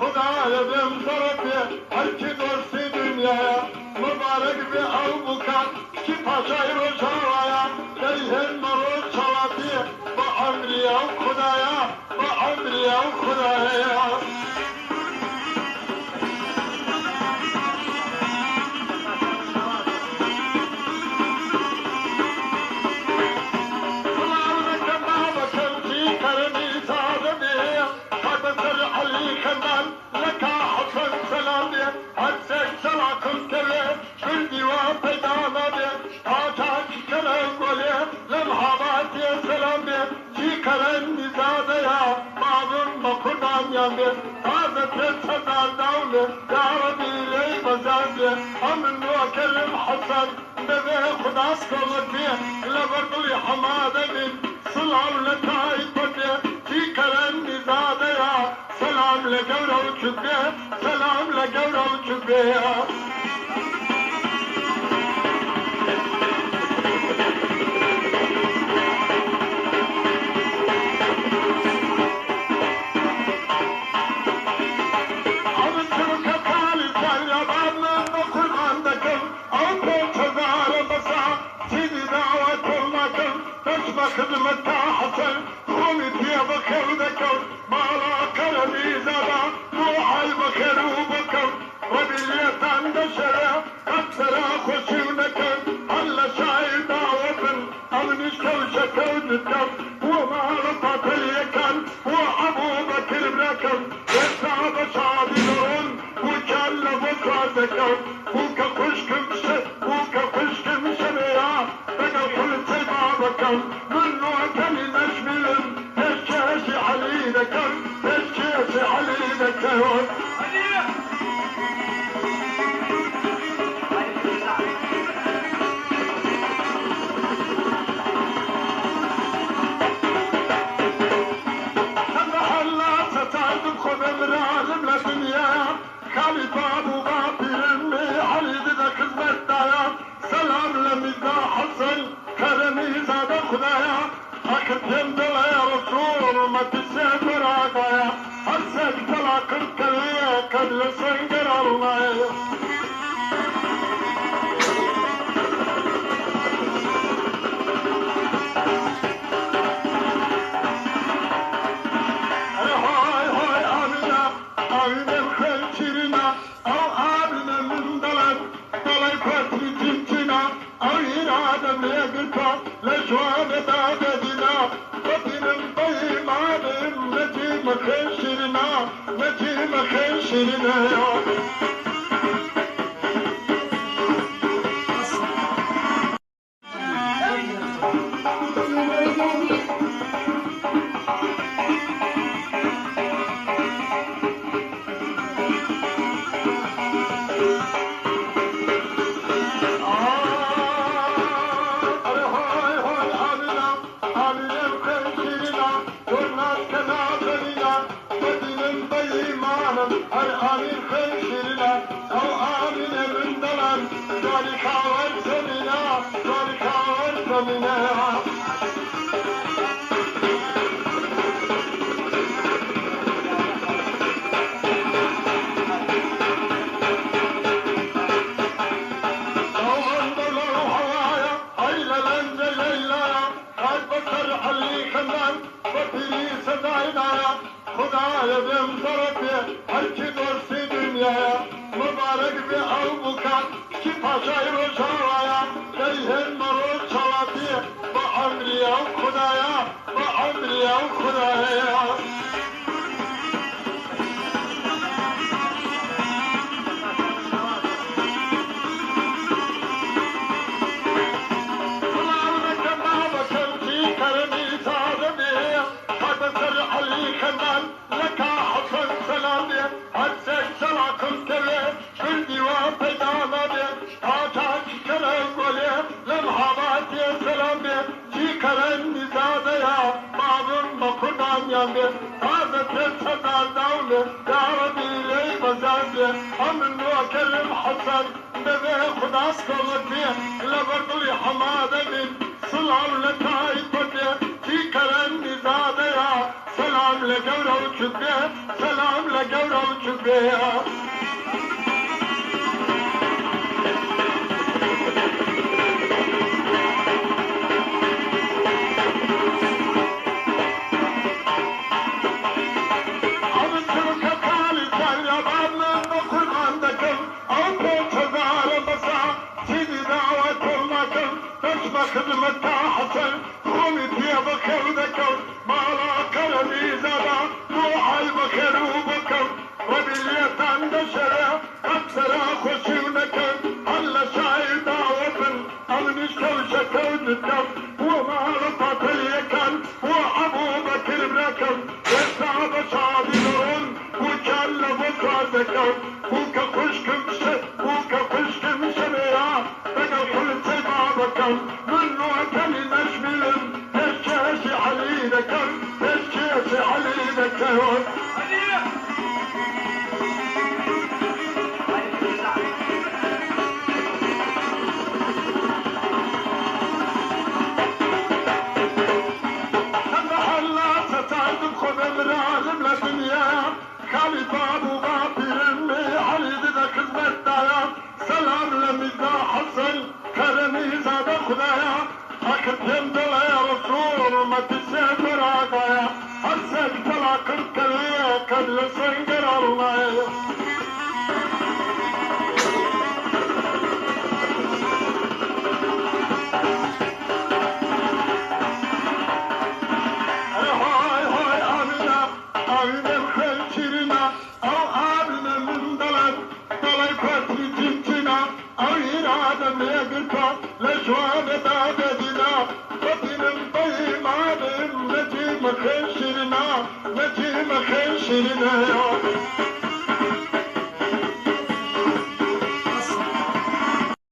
خدایا بهم طرفی هر کی دوستی دنیا مبارک به او بکن کی پاشای روشاوایا دیهن مرو چواتی با امریا خدایا با امریا خدایا حسن نبي خداس كلتي لبرطلي حمادة من سلام لتاي بدي في كلام نزادة سلام لجورة وشبه سلام لجورة وشبه خدمة حسن خوني بيضك ودكر مالا كرمي زادا روح البكر وبكر ودليت عند شرع أكثر خوشي ونكر هلا شاي دعوة أمنش كوشك ودكر وما رفعت اليكن وأبو بكر بكر يسعب شعبي لون وكان لبكر ذكر وكا خشكم شد وكا خشكم شريعة بقى كل سبع بكر خدایا بهم طرفی هر کی دوستی دنیا مبارک به او بکن کی پاشای روشاوایا دیهن مرو چواتی با امریا خدایا با امریا جنبه هذا تتصدر دولة يا ربي لي بزازة أمن وكلم حسن بذي خداس كلتي لبرطلي حمادة من سلام لتايبتي في كرم نزادة يا سلام لقورة وشبه سلام لقورة وشبه خدمة حسن خوني بخير ذكر ما لا كرمي زادا روح البخير وبكر ربي اليتان دشرة أكثر خوشي ونكر هلا شاي دعوة أمنشكو شكو ذكر وما رفض اليكن وأبو بكر بكر يسعب شعبي نورون وكان لبكر ذكر وكا خشكم وكا خشكم شبيا بقى كل تبع بكر سلام لميزا حسن كرمي زاد خدايا أكتم